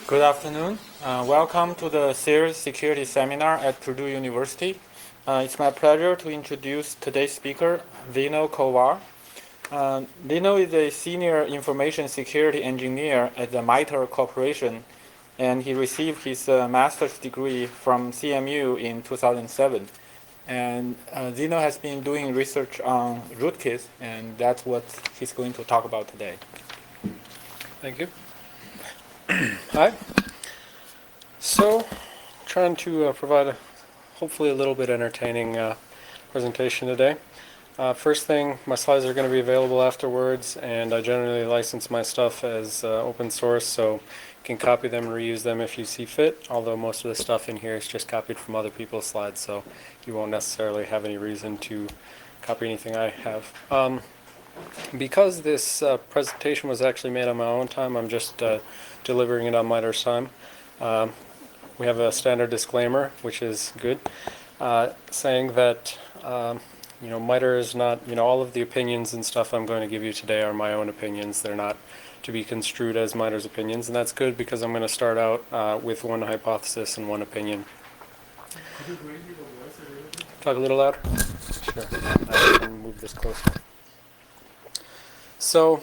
Good afternoon. Welcome to the CERIAS Security Seminar at Purdue University. It's my pleasure to introduce today's speaker, Vino Kovar. Vino is a senior information security engineer at the MITRE Corporation, and he received his master's degree from CMU in 2007. And Vino has been doing research on rootkits, and that's what he's going to talk about today. Thank you. Hi. So, trying to provide hopefully a little bit entertaining presentation today. First thing, my slides are going to be available afterwards, and I generally license my stuff as open source, so you can copy them and reuse them if you see fit, although most of the stuff in here is just copied from other people's slides, so you won't necessarily have any reason to copy anything I have. Because this presentation was actually made on my own time, I'm just delivering it on MITRE's time. We have a standard disclaimer, which is good, saying that MITRE is not, all of the opinions and stuff I'm going to give you today are my own opinions. They're not to be construed as MITRE's opinions, and that's good because I'm going to start out with one hypothesis and one opinion. Could you raise your voice a little bit? Talk a little louder? Sure. I can move this closer. So,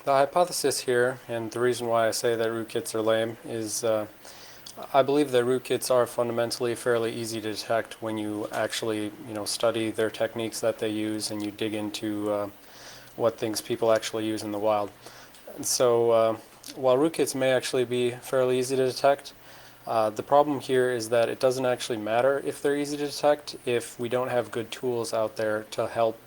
the hypothesis here, and the reason why I say that rootkits are lame, is I believe that rootkits are fundamentally fairly easy to detect when you actually, study their techniques that they use and you dig into what things people actually use in the wild. And so, while rootkits may actually be fairly easy to detect, the problem here is that it doesn't actually matter if they're easy to detect if we don't have good tools out there to help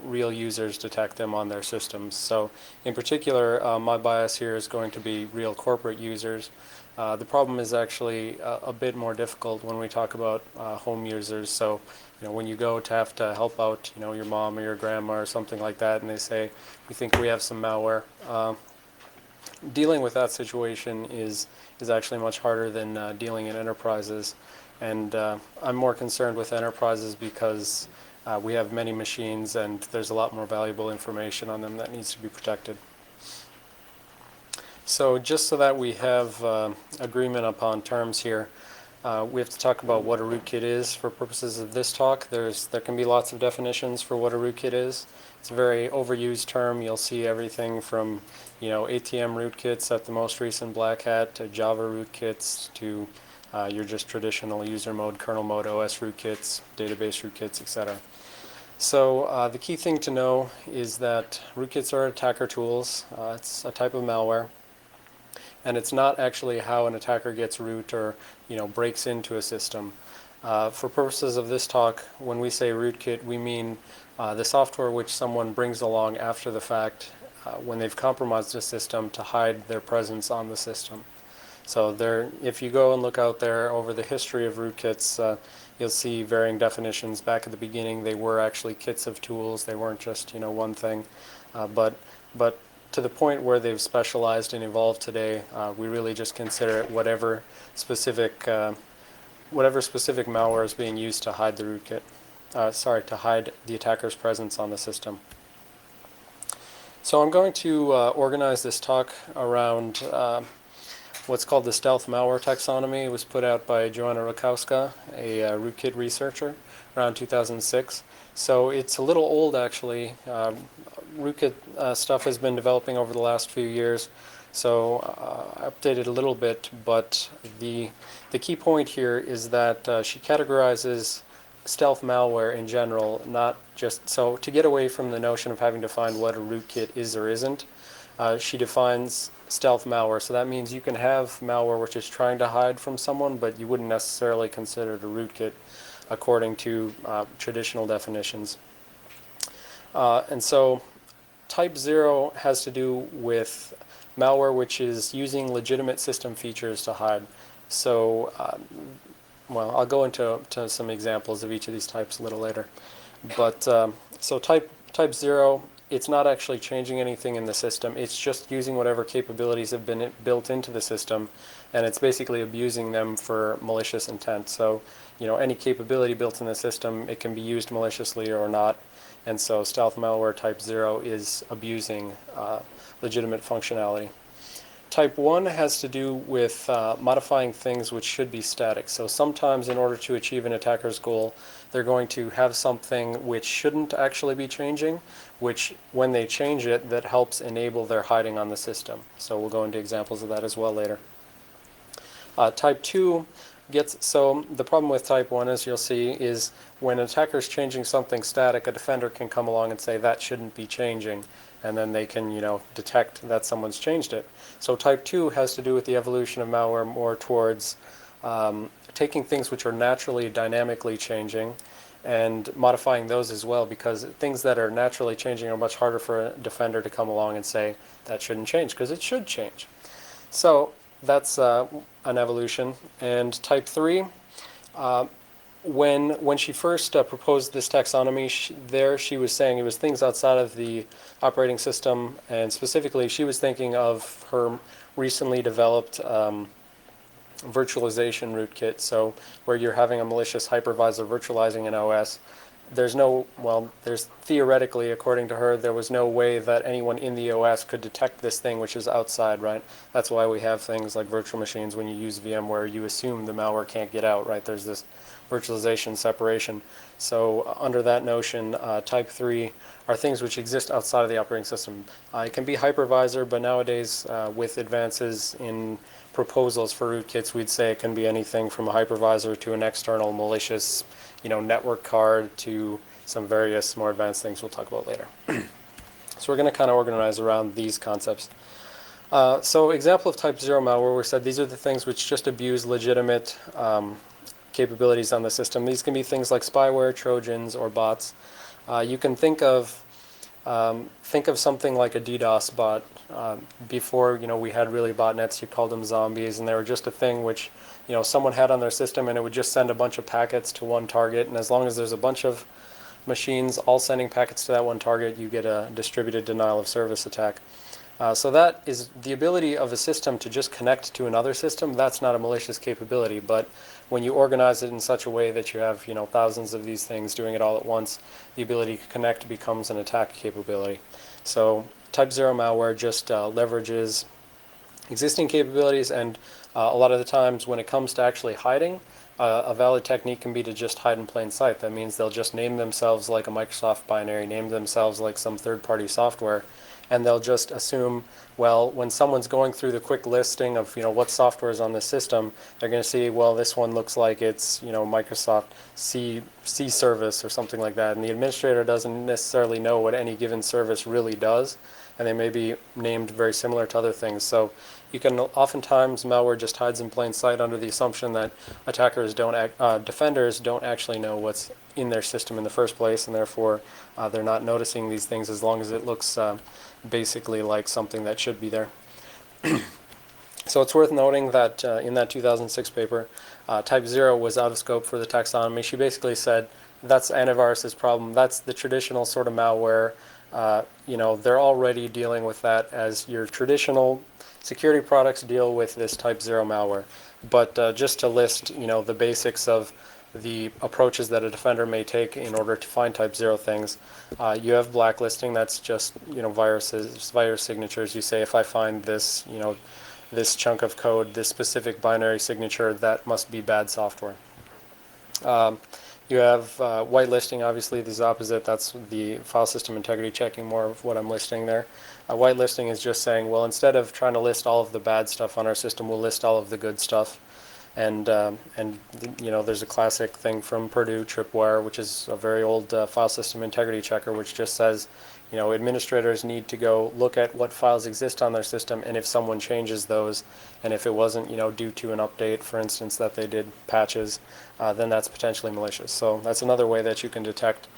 real users detect them on their systems. So in particular, my bias here is going to be real corporate users. The problem is actually a bit more difficult when we talk about home users. So when you go to have to help out your mom or your grandma or something like that, and they say, we think we have some malware, dealing with that situation is actually much harder than dealing in enterprises. And I'm more concerned with enterprises because we have many machines and there's a lot more valuable information on them that needs to be protected. So just so that we have agreement upon terms here, we have to talk about what a rootkit is for purposes of this talk. There can be lots of definitions for what a rootkit is. It's a very overused term. You'll see everything from ATM rootkits at the most recent Black Hat to Java rootkits to your just traditional user mode, kernel mode, OS rootkits, database rootkits, etc. So the key thing to know is that rootkits are attacker tools. It's a type of malware, and it's not actually how an attacker gets root or breaks into a system. For purposes of this talk, when we say rootkit, we mean the software which someone brings along after the fact when they've compromised a system to hide their presence on the system. So if you go and look out there over the history of rootkits, you'll see varying definitions. Back at the beginning, they were actually kits of tools. They weren't just one thing. But to the point where they've specialized and evolved today, we really just consider it whatever specific malware is being used to hide the rootkit. To hide the attacker's presence on the system. So I'm going to organize this talk around what's called the stealth malware taxonomy. It was put out by Joanna Rakowska, a rootkit researcher, around 2006. So it's a little old, actually. Rootkit stuff has been developing over the last few years, so I updated a little bit, but the key point here is that she categorizes stealth malware in general, not just, so to get away from the notion of having to find what a rootkit is or isn't, she defines stealth malware. So that means you can have malware which is trying to hide from someone, but you wouldn't necessarily consider it a rootkit according to traditional definitions. And so type 0 has to do with malware which is using legitimate system features to hide. So, I'll go into some examples of each of these types a little later. But so type 0, it's not actually changing anything in the system. It's just using whatever capabilities have been built into the system, and it's basically abusing them for malicious intent. So, any capability built in the system, it can be used maliciously or not. And so stealth malware type 0 is abusing legitimate functionality. Type 1 has to do with modifying things which should be static. So sometimes in order to achieve an attacker's goal, they're going to have something which shouldn't actually be changing, which when they change it, that helps enable their hiding on the system. So we'll go into examples of that as well later. Type 2 so the problem with type 1, as you'll see, is when an attacker is changing something static, a defender can come along and say that shouldn't be changing, and then they can, detect that someone's changed it. So type 2 has to do with the evolution of malware more towards taking things which are naturally dynamically changing and modifying those as well, because things that are naturally changing are much harder for a defender to come along and say that shouldn't change, because it should change. So that's an evolution. And type 3, when she first proposed this taxonomy, she was saying it was things outside of the operating system, and specifically she was thinking of her recently developed virtualization rootkit. So where you're having a malicious hypervisor virtualizing an OS, there's theoretically, according to her, there was no way that anyone in the OS could detect this thing which is outside, right? That's why we have things like virtual machines. When you use VMware, you assume the malware can't get out, right? There's this virtualization separation. So under that notion, type 3 are things which exist outside of the operating system. It can be hypervisor, but nowadays with advances in proposals for rootkits, we'd say it can be anything from a hypervisor to an external malicious network card to some various more advanced things we'll talk about later. So we're going to kind of organize around these concepts. So example of type 0 malware, we said these are the things which just abuse legitimate capabilities on the system. These can be things like spyware, trojans, or bots. You can think of something like a DDoS bot. Before we had really botnets, you called them zombies, and they were just a thing which someone had on their system, and it would just send a bunch of packets to one target. And as long as there's a bunch of machines all sending packets to that one target, you get a distributed denial of service attack. So that is the ability of a system to just connect to another system. That's not a malicious capability, but when you organize it in such a way that you have thousands of these things doing it all at once, the ability to connect becomes an attack capability. So type 0 malware just leverages existing capabilities, and a lot of the times when it comes to actually hiding, a valid technique can be to just hide in plain sight. That means they'll just name themselves like a Microsoft binary, name themselves like some third-party software, and they'll just assume, well, when someone's going through the quick listing of what software is on the system, they're going to see, well, this one looks like it's Microsoft C service or something like that, and the administrator doesn't necessarily know what any given service really does, and they may be named very similar to other things. So you can oftentimes malware just hides in plain sight under the assumption that defenders don't actually know what's in their system in the first place, and therefore they're not noticing these things as long as it looks basically like something that should be there. So it's worth noting that in that 2006 paper, type 0 was out of scope for the taxonomy. She basically said that's antivirus's problem. That's the traditional sort of malware. They're already dealing with that as your traditional security products deal with this type 0 malware. But just to list, the basics of the approaches that a defender may take in order to find type 0 things. You have blacklisting. That's just virus signatures. You say, if I find this this chunk of code, this specific binary signature, that must be bad software. You have whitelisting. Obviously, this is opposite. That's the file system integrity checking, more of what I'm listing there. Whitelisting is just saying, well, instead of trying to list all of the bad stuff on our system, we'll list all of the good stuff. And there's a classic thing from Purdue, Tripwire, which is a very old file system integrity checker, which just says, administrators need to go look at what files exist on their system, and if someone changes those, and if it wasn't, due to an update, for instance, that they did patches, then that's potentially malicious. So that's another way that you can detect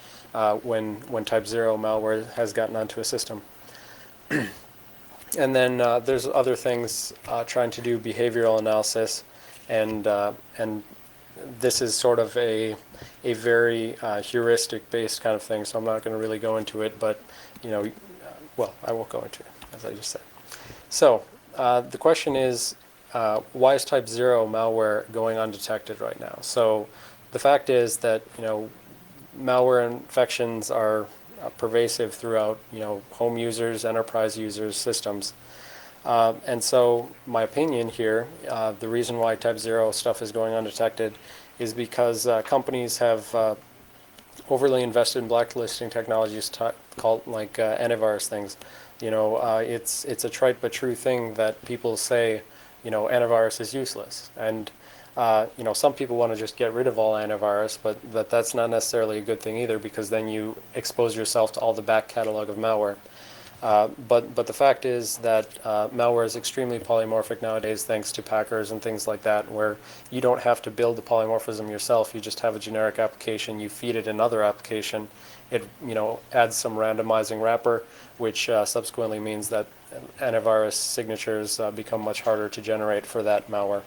when type 0 malware has gotten onto a system. And then there's other things trying to do behavioral analysis. And this is sort of a very heuristic-based kind of thing, so I'm not going to really go into it, but, well, I won't go into it, as I just said. So the question is, why is type 0 malware going undetected right now? So the fact is that, malware infections are pervasive throughout, home users, enterprise users, systems. And so my opinion here, the reason why type 0 stuff is going undetected is because companies have overly invested in blacklisting technologies called like antivirus things. It's a trite but true thing that people say, antivirus is useless. And some people want to just get rid of all antivirus, but that's not necessarily a good thing either, because then you expose yourself to all the back catalog of malware. But the fact is that malware is extremely polymorphic nowadays, thanks to packers and things like that, where you don't have to build the polymorphism yourself. You just have a generic application. You feed it another application. It adds some randomizing wrapper, which subsequently means that antivirus signatures become much harder to generate for that malware.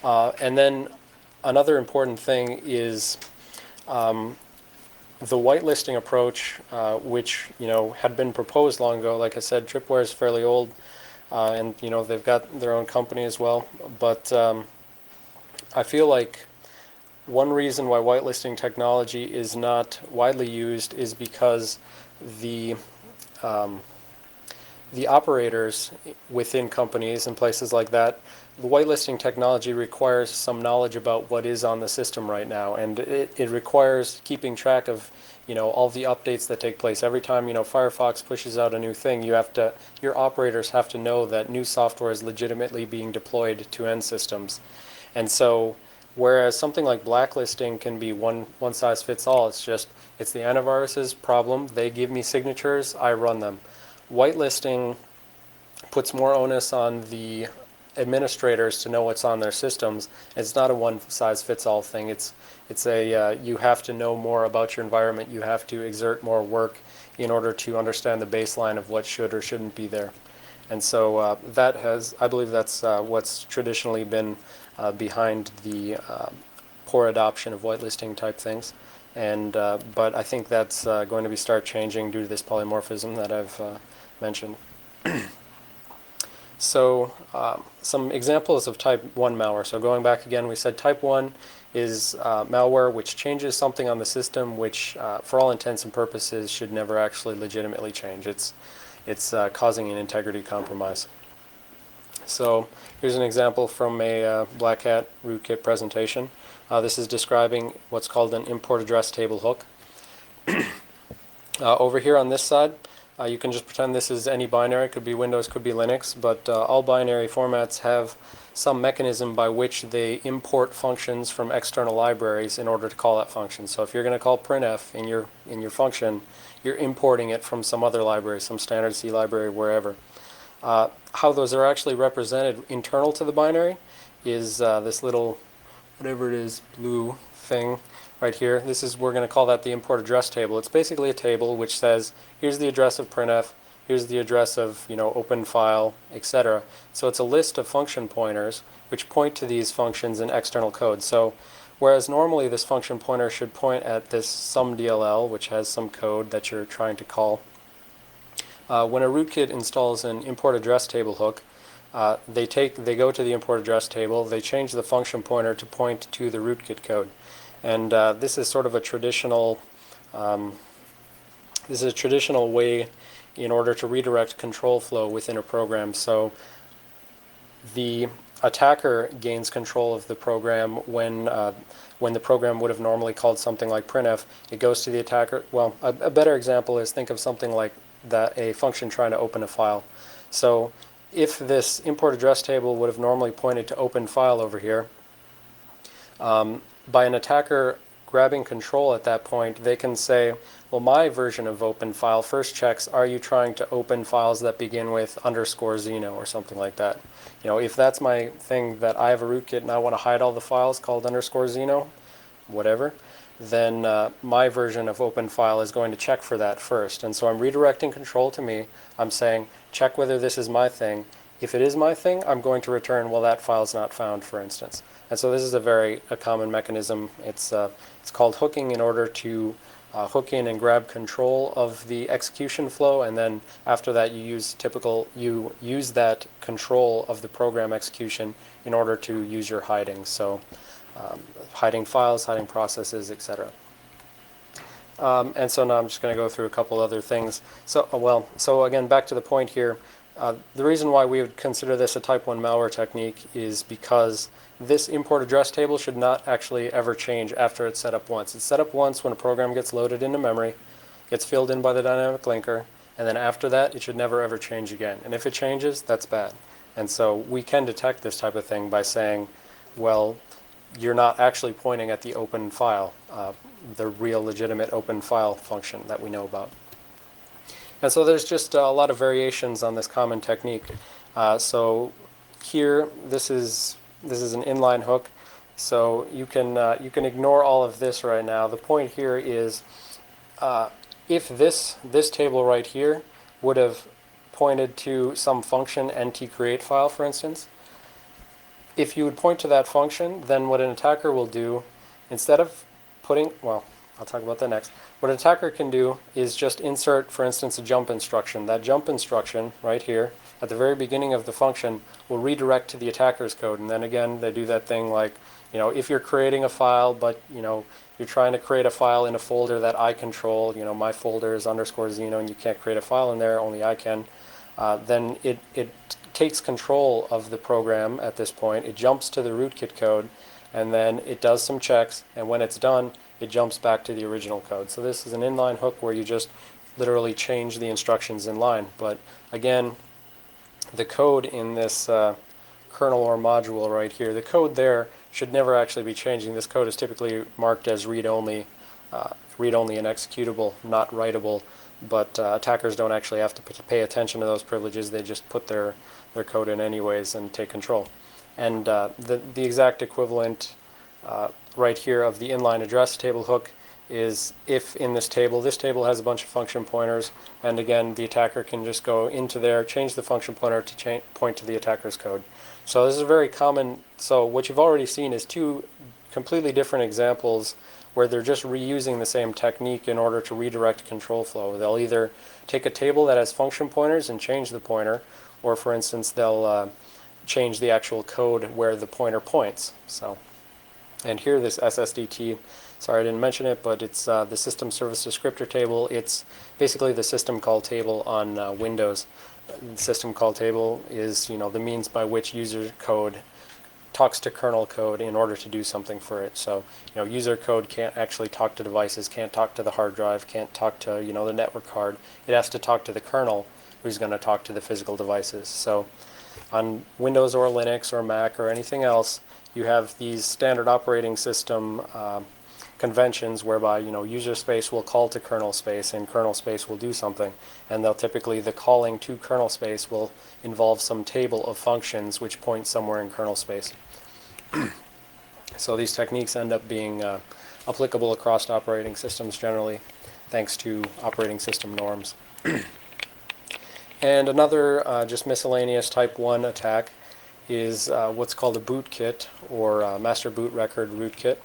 And then another important thing is the whitelisting approach, which had been proposed long ago. Like I said, Tripwire is fairly old, and they've got their own company as well. But I feel like one reason why whitelisting technology is not widely used is because the operators within companies and places like that, the whitelisting technology requires some knowledge about what is on the system right now, and it requires keeping track of all the updates that take place. Every time Firefox pushes out a new thing, your operators have to know that new software is legitimately being deployed to end systems. And so whereas something like blacklisting can be one size fits all, it's the antivirus's problem, they give me signatures, I run them. Whitelisting puts more onus on the administrators to know what's on their systems. It's not a one-size-fits-all thing. It's you have to know more about your environment. You have to exert more work in order to understand the baseline of what should or shouldn't be there. And so I believe that's what's traditionally been behind the poor adoption of whitelisting type things. And but I think that's going to start changing due to this polymorphism that I've mentioned. So some examples of type 1 malware. So going back again, we said type 1 is malware which changes something on the system which, for all intents and purposes, should never actually legitimately change. It's causing an integrity compromise. So here's an example from a Black Hat rootkit presentation. This is describing what's called an import address table hook. Over here on this side, you can just pretend this is any binary. It could be Windows, could be Linux, but all binary formats have some mechanism by which they import functions from external libraries in order to call that function. So if you're going to call printf in your function, you're importing it from some other library, some standard C library, wherever. How those are actually represented internal to the binary is this little, whatever it is, blue thing right here. We're going to call that the import address table. It's basically a table which says, here's the address of printf, here's the address of open file, etc. So it's a list of function pointers which point to these functions in external code. So whereas normally this function pointer should point at this sumDLL, which has some code that you're trying to call, when a rootkit installs an import address table hook, they go to the import address table, they change the function pointer to point to the rootkit code. And this is sort of a traditional way in order to redirect control flow within a program. So the attacker gains control of the program when the program would have normally called something like printf. It goes to the attacker. Well, a better example is, think of something like a function trying to open a file. So if this import address table would have normally pointed to open file over here, by an attacker grabbing control at that point, they can say, well, my version of open file first checks, are you trying to open files that begin with _Xeno or something like that? If that's my thing, that I have a rootkit and I want to hide all the files called _Xeno, whatever, then my version of open file is going to check for that first. And so I'm redirecting control to me. I'm saying, check whether this is my thing. If it is my thing, I'm going to return, well, that file's not found, for instance. And so this is a common mechanism. It's called hooking, in order to hook in and grab control of the execution flow, and then after that you use that control of the program execution in order to use your hiding. So hiding files, hiding processes, etc. And so now I'm just going to go through a couple other things. So again, back to the point here. The reason why we would consider this a type 1 malware technique is because this import address table should not actually ever change after it's set up once. It's set up once when a program gets loaded into memory, gets filled in by the dynamic linker, and then after that it should never ever change again. And if it changes, that's bad. And so we can detect this type of thing by saying, well, you're not actually pointing at the open file, the real legitimate open file function that we know about. And so there's just a lot of variations on this common technique. So here, this is an inline hook. So you can ignore all of this right now. The point here is, if this table right here would have pointed to some function ntCreate file, for instance, if you would point to that function, then what an attacker will do, instead of putting, well, I'll talk about that next. What an attacker can do is just insert, for instance, a jump instruction. That jump instruction right here at the very beginning of the function will redirect to the attacker's code. And then again, they do that thing like, if you're creating a file, but you're trying to create a file in a folder that I control, my folder is _Zeno, and you can't create a file in there, only I can. Then it takes control of the program at this point. It jumps to the rootkit code, and then it does some checks, and when it's done, it jumps back to the original code. So this is an inline hook where you just literally change the instructions in line. But again, the code in this kernel or module right here, the code there should never actually be changing. This code is typically marked as read-only and executable, not writable. But attackers don't actually have to pay attention to those privileges. They just put their code in anyways and take control. And the exact equivalent right here of the inline address table hook is if in this table has a bunch of function pointers, and again, the attacker can just go into there, change the function pointer to point to the attacker's code. So this is very common. So what you've already seen is two completely different examples where they're just reusing the same technique in order to redirect control flow. They'll either take a table that has function pointers and change the pointer, or for instance, they'll change the actual code where the pointer points. So, and here this SSDT, sorry I didn't mention it, but it's the system service descriptor table. It's basically the system call table on Windows. The system call table is the means by which user code talks to kernel code in order to do something for it. So, user code can't actually talk to devices, can't talk to the hard drive, can't talk to, the network card. It has to talk to the kernel, who's going to talk to the physical devices. So, on Windows or Linux or Mac or anything else, you have these standard operating system conventions whereby, user space will call to kernel space and kernel space will do something. And they'll typically, the calling to kernel space will involve some table of functions which point somewhere in kernel space. So these techniques end up being applicable across operating systems generally, thanks to operating system norms. And another just miscellaneous type 1 attack is what's called a bootkit, or master boot record rootkit.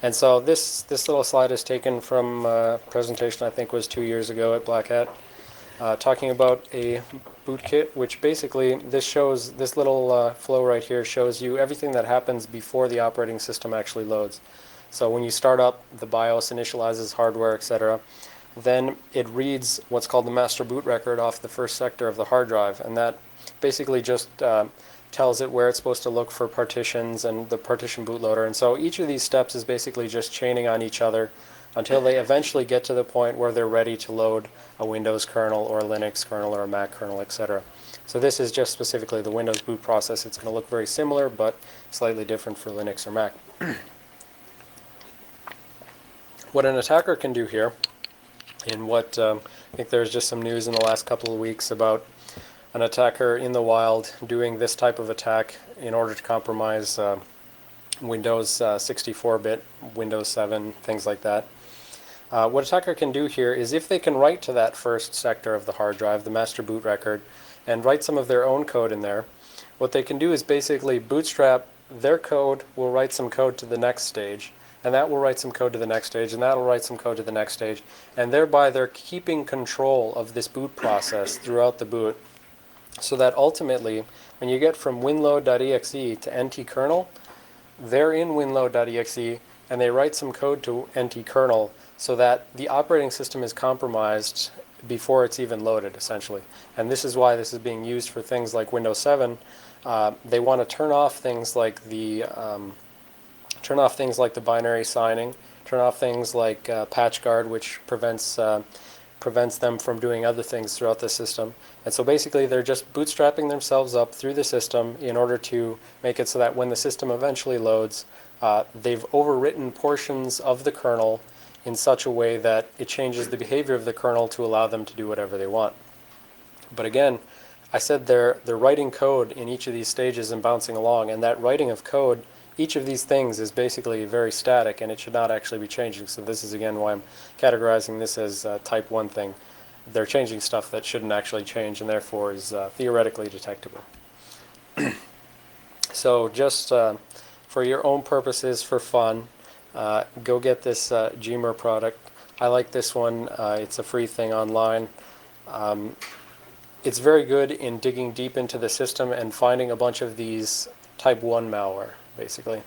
And so this little slide is taken from a presentation I think was 2 years ago at Black Hat, talking about a bootkit, which basically this little flow right here shows you everything that happens before the operating system actually loads. So when you start up, the BIOS initializes hardware, etc. Then it reads what's called the master boot record off the first sector of the hard drive, and that basically just tells it where it's supposed to look for partitions and the partition bootloader. And so each of these steps is basically just chaining on each other until they eventually get to the point where they're ready to load a Windows kernel or a Linux kernel or a Mac kernel, etc. So this is just specifically the Windows boot process. It's going to look very similar, but slightly different for Linux or Mac. What an attacker can do here, and what I think there's just some news in the last couple of weeks about an attacker in the wild doing this type of attack in order to compromise Windows 64-bit, Windows 7, things like that. What attacker can do here is if they can write to that first sector of the hard drive, the master boot record, and write some of their own code in there, what they can do is basically bootstrap their code, will write some code to the next stage, and that will write some code to the next stage, and that will write some code to the next stage, and thereby they're keeping control of this boot process throughout the boot, so that ultimately, when you get from winload.exe to ntkernel, they're in winload.exe, and they write some code to ntkernel so that the operating system is compromised before it's even loaded, essentially. And this is why this is being used for things like Windows 7. They want to turn off things like the binary signing, turn off things like patch guard, which prevents them from doing other things throughout the system. And so basically they're just bootstrapping themselves up through the system in order to make it so that when the system eventually loads, they've overwritten portions of the kernel in such a way that it changes the behavior of the kernel to allow them to do whatever they want. But again, I said they're writing code in each of these stages and bouncing along, and that writing of code, each of these things is basically very static, and it should not actually be changing. So this is again why I'm categorizing this as type 1 thing. They're changing stuff that shouldn't actually change and therefore is theoretically detectable. So just for your own purposes, for fun, go get this Gmer product. I like this one. It's a free thing online. It's very good in digging deep into the system and finding a bunch of these type 1 malware, basically.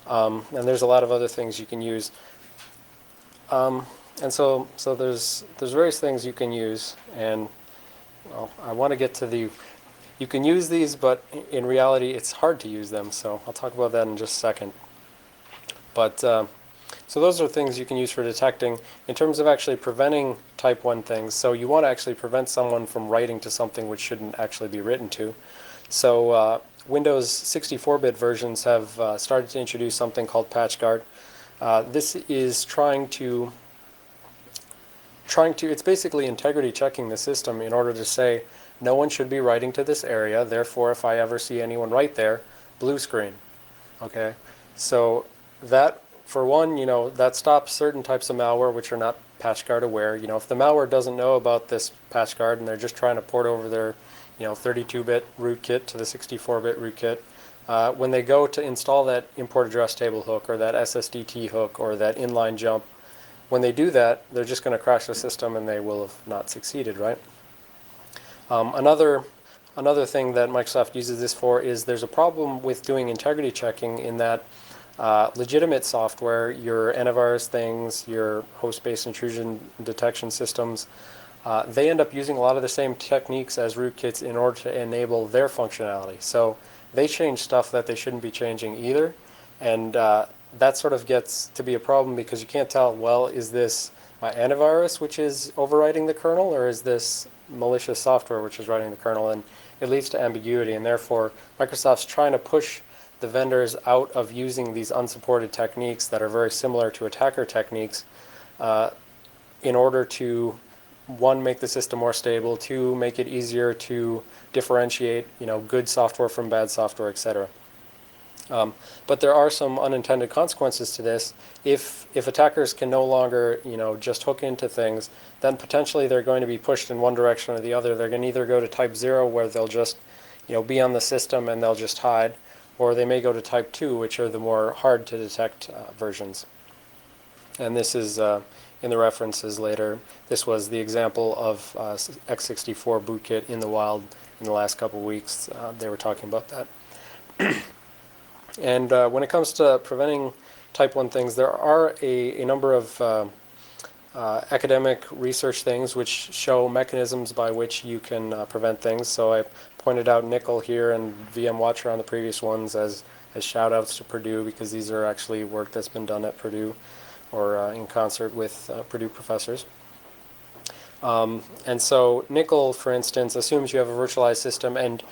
And there's a lot of other things you can use. And so there's various things you can use, and well, I want to get to you can use these, but in reality it's hard to use them, so I'll talk about that in just a second. But so those are things you can use for detecting. In terms of actually preventing type 1 things, so you want to actually prevent someone from writing to something which shouldn't actually be written to. So Windows 64-bit versions have started to introduce something called patch guard. This is it's basically integrity checking the system in order to say no one should be writing to this area, therefore if I ever see anyone write there, blue screen. Okay, so that, for one, that stops certain types of malware which are not patch guard aware. If the malware doesn't know about this patch guard and they're just trying to port over their 32-bit rootkit to the 64-bit rootkit, when they go to install that import address table hook or that SSDT hook or that inline jump, when they do that, they're just going to crash the system and they will have not succeeded, right? Another thing that Microsoft uses this for is there's a problem with doing integrity checking in that legitimate software, your antivirus things, your host-based intrusion detection systems, they end up using a lot of the same techniques as rootkits in order to enable their functionality. So they change stuff that they shouldn't be changing either, and that sort of gets to be a problem because you can't tell, well, is this my antivirus which is overwriting the kernel, or is this malicious software which is writing the kernel? And it leads to ambiguity, and therefore Microsoft's trying to push the vendors out of using these unsupported techniques that are very similar to attacker techniques in order to, one, make the system more stable, two, make it easier to differentiate good software from bad software, etc. But there are some unintended consequences to this. If attackers can no longer just hook into things, then potentially they're going to be pushed in one direction or the other. They're going to either go to type 0, where they'll just be on the system and they'll just hide, or they may go to type 2, which are the more hard to detect versions. And this is in the references later. This was the example of x64 bootkit in the wild in the last couple weeks. They were talking about that. And when it comes to preventing type 1 things, there are a number of academic research things which show mechanisms by which you can prevent things. So I pointed out Nickel here and VM Watcher on the previous ones as shout outs to Purdue, because these are actually work that's been done at Purdue or in concert with Purdue professors. And so Nickel, for instance, assumes you have a virtualized system and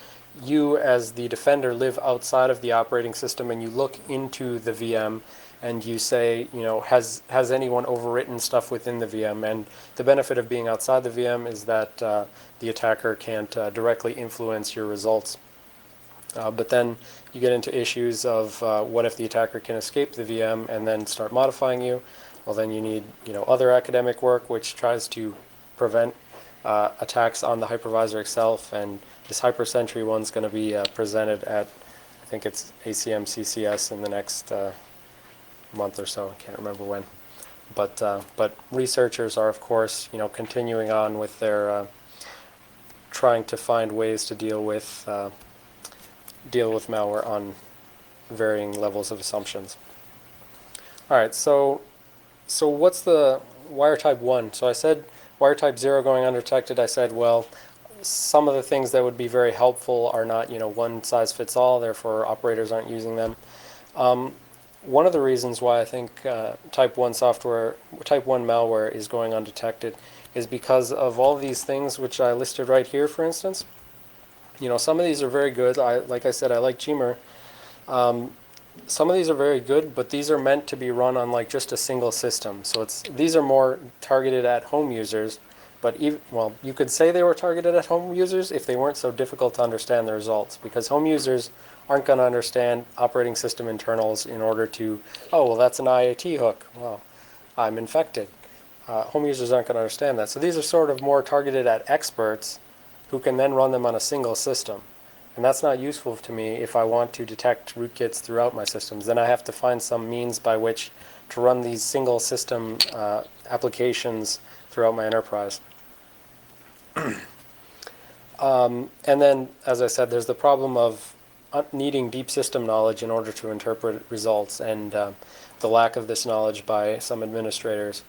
you as the defender live outside of the operating system, and you look into the VM and you say, has anyone overwritten stuff within the VM? And the benefit of being outside the VM is that the attacker can't directly influence your results. But then you get into issues of what if the attacker can escape the VM and then start modifying you? Well, then you need other academic work which tries to prevent attacks on the hypervisor itself, and this HyperSentry one's going to be presented at, I think it's ACM CCS in the next month or so. I can't remember when. But researchers are, of course, continuing on with their trying to find ways to deal with malware on varying levels of assumptions. All right, so what's the wire type 1? So I said wire type 0 going undetected, I said, well, some of the things that would be very helpful are not, one size fits all, therefore operators aren't using them. One of the reasons why I think type 1 malware is going undetected is because of all these things which I listed right here, for instance. Some of these are very good. Like I said, I like Gmer. Some of these are very good, but these are meant to be run on like just a single system. So these are more targeted at home users, but you could say they were targeted at home users if they weren't so difficult to understand the results, because home users aren't going to understand operating system internals in order to, oh, well, that's an IAT hook. Well, I'm infected. Home users aren't going to understand that. So these are sort of more targeted at experts who can then run them on a single system. And that's not useful to me if I want to detect rootkits throughout my systems. Then I have to find some means by which to run these single system applications throughout my enterprise. And then, as I said, there's the problem of needing deep system knowledge in order to interpret results, and the lack of this knowledge by some administrators.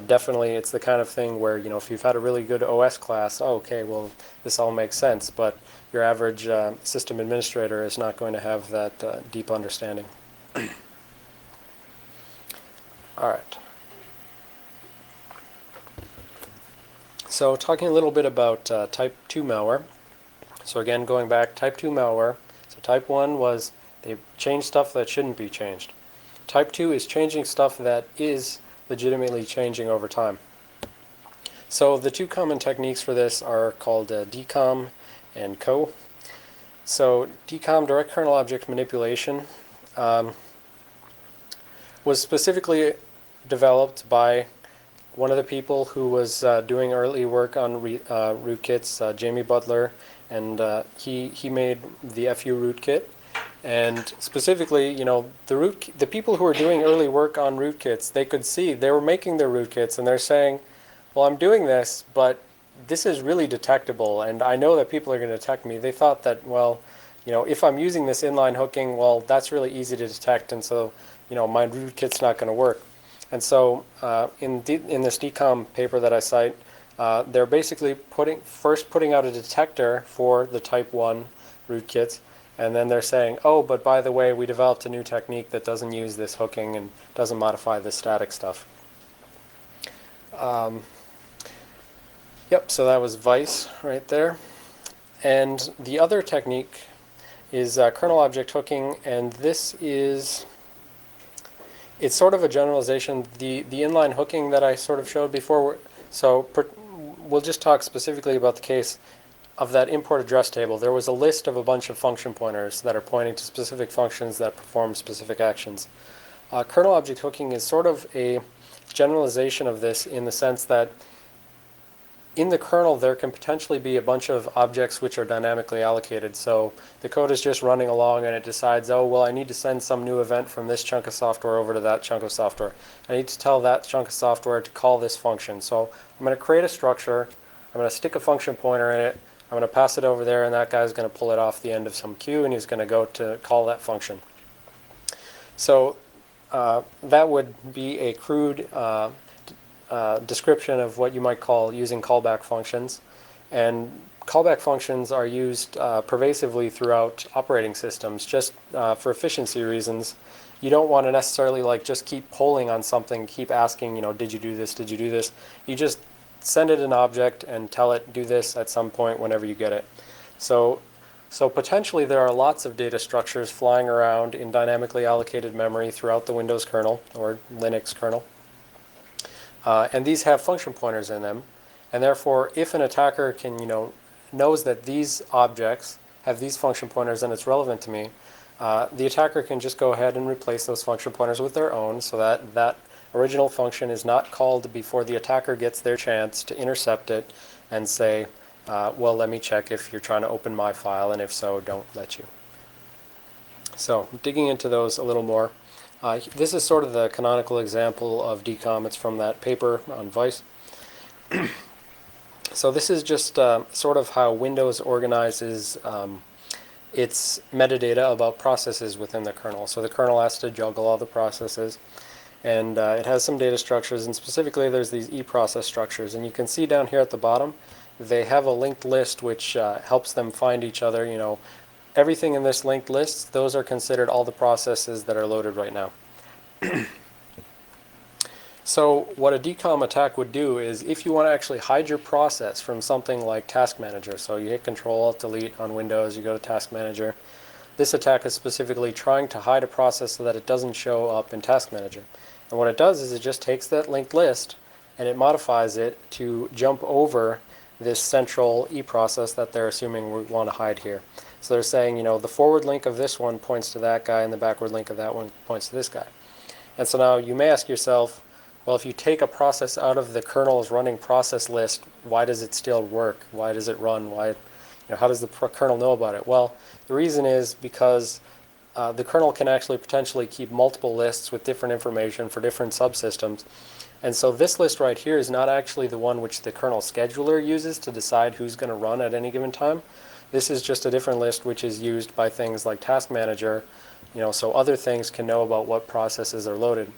Definitely, it's the kind of thing where, if you've had a really good OS class, oh, okay, well, this all makes sense, but your average system administrator is not going to have that deep understanding. All right. So talking a little bit about type 2 malware. So again, going back, type 2 malware. So type 1 was they changed stuff that shouldn't be changed. Type 2 is changing stuff that is legitimately changing over time. So the two common techniques for this are called DCOM and CO. So DCOM, direct kernel object manipulation, was specifically developed by one of the people who was doing early work on rootkits, Jamie Butler, and he made the FU rootkit. And specifically, the people who were doing early work on rootkits, they could see they were making their rootkits, and they're saying, well, I'm doing this, but this is really detectable, and I know that people are going to detect me. They thought that, well, if I'm using this inline hooking, well, that's really easy to detect, and so, my rootkit's not going to work. And so in this DCOM paper that I cite, they're basically putting out a detector for the type 1 rootkits, and then they're saying, oh, but by the way, we developed a new technique that doesn't use this hooking and doesn't modify this static stuff. Yep, so that was Vice right there. And the other technique is kernel object hooking, and this is, it's sort of a generalization. The inline hooking that I sort of showed before, so we'll just talk specifically about the case of that import address table. There was a list of a bunch of function pointers that are pointing to specific functions that perform specific actions. Kernel object hooking is sort of a generalization of this in the sense that in the kernel there can potentially be a bunch of objects which are dynamically allocated. So the code is just running along and it decides, oh, well, I need to send some new event from this chunk of software over to that chunk of software. I need to tell that chunk of software to call this function. So I'm going to create a structure, I'm going to stick a function pointer in it, I'm going to pass it over there, and that guy's going to pull it off the end of some queue, and he's going to go to call that function. So that would be a crude description of what you might call using callback functions. And callback functions are used pervasively throughout operating systems just for efficiency reasons. You don't want to necessarily just keep polling on something, keep asking, did you do this, did you do this? You just send it an object and tell it do this at some point whenever you get it. So potentially there are lots of data structures flying around in dynamically allocated memory throughout the Windows kernel or Linux kernel. And these have function pointers in them. And therefore, if an attacker can, knows that these objects have these function pointers and it's relevant to me, the attacker can just go ahead and replace those function pointers with their own so that that original function is not called before the attacker gets their chance to intercept it and say, well, let me check if you're trying to open my file, and if so, don't let you. So digging into those a little more, this is sort of the canonical example of DCOM. It's from that paper on Vice. So this is just sort of how Windows organizes its metadata about processes within the kernel. So the kernel has to juggle all the processes. And it has some data structures, and specifically there's these e-process structures. And you can see down here at the bottom, they have a linked list which helps them find each other. Everything in this linked list, those are considered all the processes that are loaded right now. So what a decom attack would do is, if you want to actually hide your process from something like Task Manager, so you hit Control-Alt-Delete on Windows, you go to Task Manager, this attack is specifically trying to hide a process so that it doesn't show up in Task Manager. And what it does is it just takes that linked list and it modifies it to jump over this central e-process that they're assuming we want to hide here. So they're saying, the forward link of this one points to that guy and the backward link of that one points to this guy. And so now you may ask yourself, well, if you take a process out of the kernel's running process list, why does it still work? Why does it run? How does the kernel know about it? Well, the reason is because the kernel can actually potentially keep multiple lists with different information for different subsystems. And so this list right here is not actually the one which the kernel scheduler uses to decide who's going to run at any given time. This is just a different list which is used by things like Task Manager, so other things can know about what processes are loaded.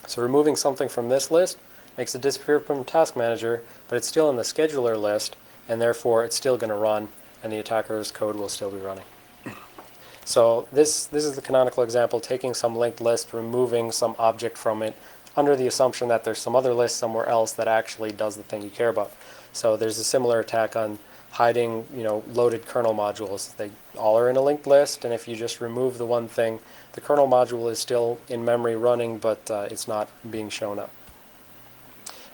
So removing something from this list makes it disappear from Task Manager, but it's still in the scheduler list, and therefore it's still going to run, and the attacker's code will still be running. So this is the canonical example, taking some linked list, removing some object from it, under the assumption that there's some other list somewhere else that actually does the thing you care about. So there's a similar attack on hiding, loaded kernel modules. They all are in a linked list, and if you just remove the one thing, the kernel module is still in memory running, but it's not being shown up.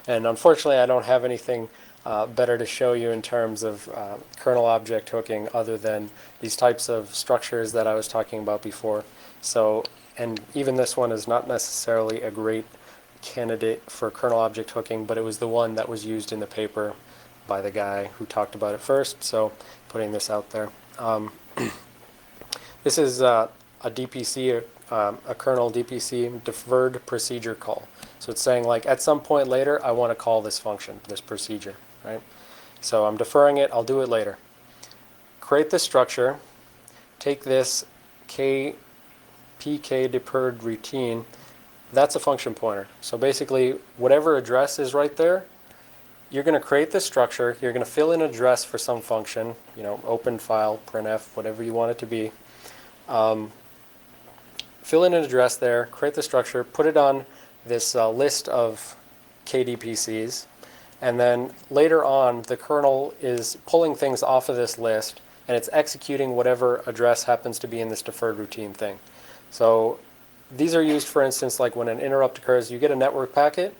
And unfortunately, I don't have anything better to show you in terms of kernel object hooking other than these types of structures that I was talking about before. So, and even this one is not necessarily a great candidate for kernel object hooking, but it was the one that was used in the paper by the guy who talked about it first, so putting this out there. This is a DPC, a kernel DPC, deferred procedure call. So it's saying, like, at some point later, I want to call this function, this procedure, right? So I'm deferring it, I'll do it later. Create this structure, take this pk deferred routine, that's a function pointer. So basically, whatever address is right there, you're going to create this structure, you're going to fill in an address for some function, open file, printf, whatever you want it to be. Fill in an address there, create the structure, put it on this list of KDPCs, and then later on the kernel is pulling things off of this list and it's executing whatever address happens to be in this deferred routine thing. So these are used, for instance, like when an interrupt occurs, you get a network packet.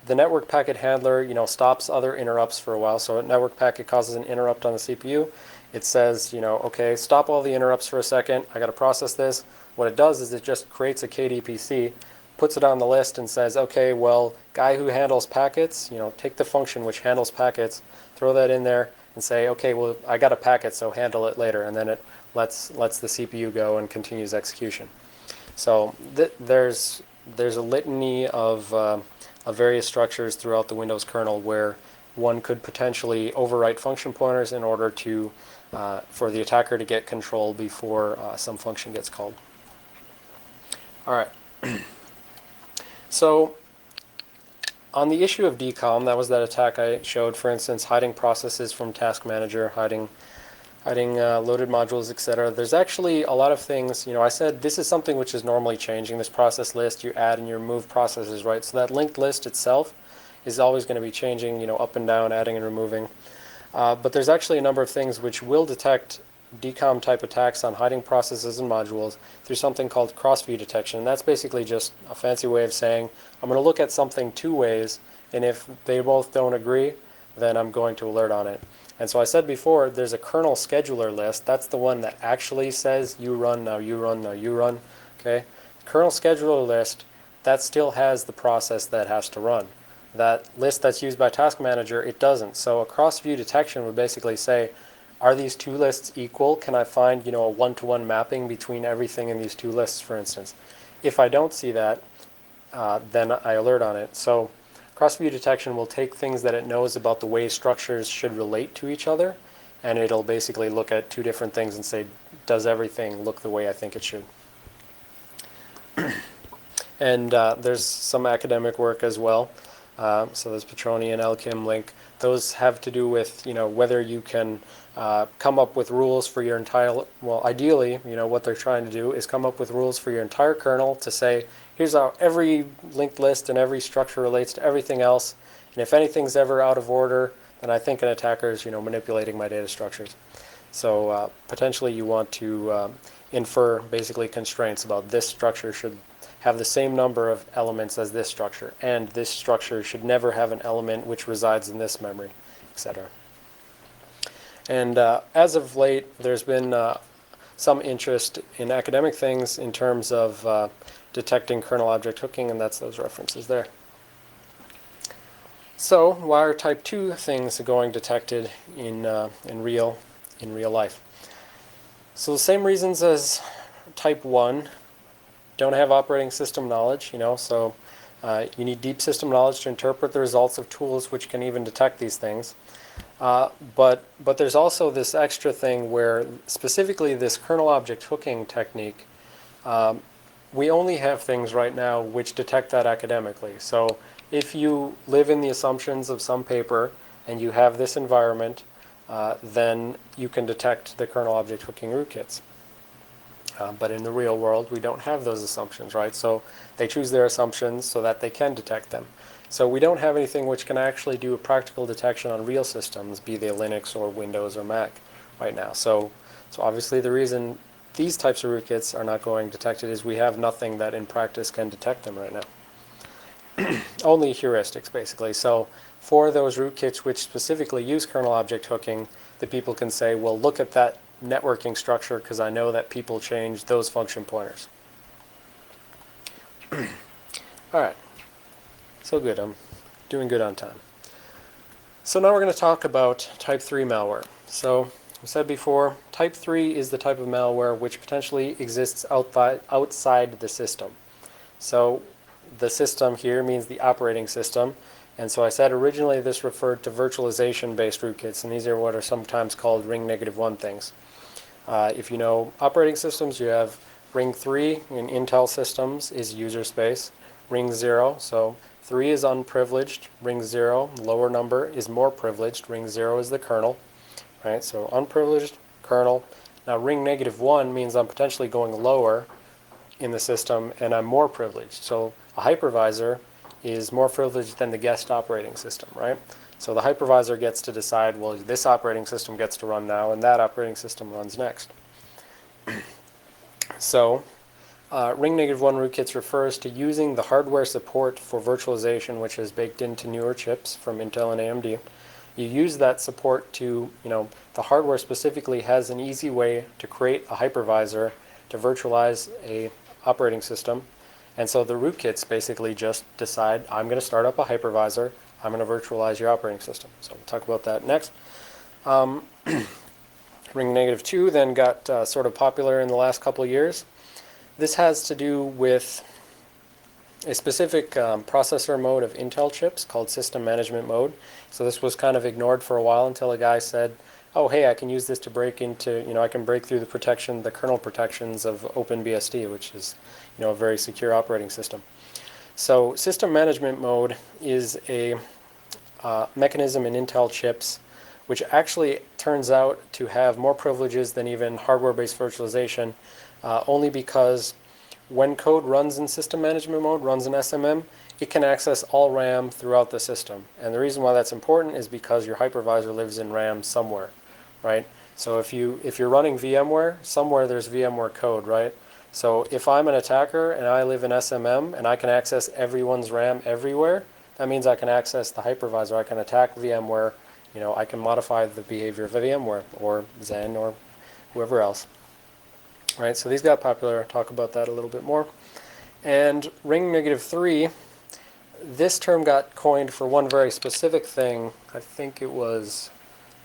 The network packet handler, stops other interrupts for a while. So a network packet causes an interrupt on the CPU. It says, okay, stop all the interrupts for a second. I got to process this. What it does is it just creates a KDPC, puts it on the list, and says, okay, well, guy who handles packets, take the function which handles packets, throw that in there, and say, okay, well, I got a packet, so handle it later, and then it lets the CPU go and continues execution. So there's a litany of various structures throughout the Windows kernel where one could potentially overwrite function pointers in order to for the attacker to get control before some function gets called. All right. So on the issue of decom, that was that attack I showed, for instance, hiding processes from Task Manager, hiding loaded modules, etc. There's actually a lot of things, I said this is something which is normally changing, this process list, you add and you remove processes, right? So that linked list itself is always going to be changing, up and down, adding and removing. But there's actually a number of things which will detect decom type attacks on hiding processes and modules through something called cross-view detection. And that's basically just a fancy way of saying I'm going to look at something two ways, and if they both don't agree, then I'm going to alert on it. And so I said before, there's a kernel scheduler list. That's the one that actually says you run, now you run, now you run. Okay? Kernel scheduler list, that still has the process that has to run. That list that's used by Task Manager, it doesn't. So a cross-view detection would basically say, are these two lists equal? Can I find, a one-to-one mapping between everything in these two lists, for instance? If I don't see that, then I alert on it. So cross-view detection will take things that it knows about the way structures should relate to each other, and it'll basically look at two different things and say, does everything look the way I think it should? And there's some academic work as well. So there's Petroni and Elkim link. Those have to do with, whether you can come up with rules for your entire, well, ideally, what they're trying to do is come up with rules for your entire kernel to say, here's how every linked list and every structure relates to everything else. And if anything's ever out of order, then I think an attacker is, manipulating my data structures. So potentially you want to infer basically constraints about this structure should have the same number of elements as this structure, and this structure should never have an element which resides in this memory, etc. And as of late, there's been some interest in academic things in terms of detecting kernel object hooking, and that's those references there. So why are type 2 things going detected in real life? So the same reasons as type 1. Don't have operating system knowledge, so you need deep system knowledge to interpret the results of tools which can even detect these things. But there's also this extra thing where specifically this kernel object hooking technique, we only have things right now which detect that academically. So if you live in the assumptions of some paper and you have this environment, then you can detect the kernel object hooking rootkits. But in the real world, we don't have those assumptions, right? So they choose their assumptions so that they can detect them. So we don't have anything which can actually do a practical detection on real systems, be they Linux or Windows or Mac right now. So obviously the reason these types of rootkits are not going detected is we have nothing that in practice can detect them right now. Only heuristics, basically. So for those rootkits which specifically use kernel object hooking, the people can say, well, look at that networking structure because I know that people change those function pointers. All right, so good. I'm doing good on time. So now we're going to talk about type 3 malware. So I said before, type 3 is the type of malware which potentially exists outside the system. So the system here means the operating system. And so I said originally this referred to virtualization-based rootkits, and these are what are sometimes called ring -1 things. If you know operating systems, you have ring 3 in Intel systems is user space, ring 0, so 3 is unprivileged, ring 0, lower number, is more privileged, ring 0 is the kernel, right? So unprivileged, kernel. Now ring -1 means I'm potentially going lower in the system and I'm more privileged. So a hypervisor is more privileged than the guest operating system, right? So the hypervisor gets to decide, well, this operating system gets to run now, and that operating system runs next. So ring -1 rootkits refers to using the hardware support for virtualization, which is baked into newer chips from Intel and AMD. You use that support to, the hardware specifically has an easy way to create a hypervisor to virtualize a operating system. And so the rootkits basically just decide, I'm going to start up a hypervisor, I'm going to virtualize your operating system. So we'll talk about that next. Ring -2 then got sort of popular in the last couple of years. This has to do with a specific processor mode of Intel chips called system management mode. So this was kind of ignored for a while until a guy said, oh, hey, I can use this to break into, I can break through the kernel protections of OpenBSD, which is, a very secure operating system. So system management mode is a mechanism in Intel chips which actually turns out to have more privileges than even hardware-based virtualization, only because when code runs in system management mode, runs in SMM, it can access all RAM throughout the system. And the reason why that's important is because your hypervisor lives in RAM somewhere, right? So if you're running VMware, somewhere there's VMware code, right? So if I'm an attacker and I live in SMM and I can access everyone's RAM everywhere, that means I can access the hypervisor. I can attack VMware. I can modify the behavior of VMware or Zen or whoever else. Right, so these got popular. I'll talk about that a little bit more. And ring -3, this term got coined for one very specific thing. I think it was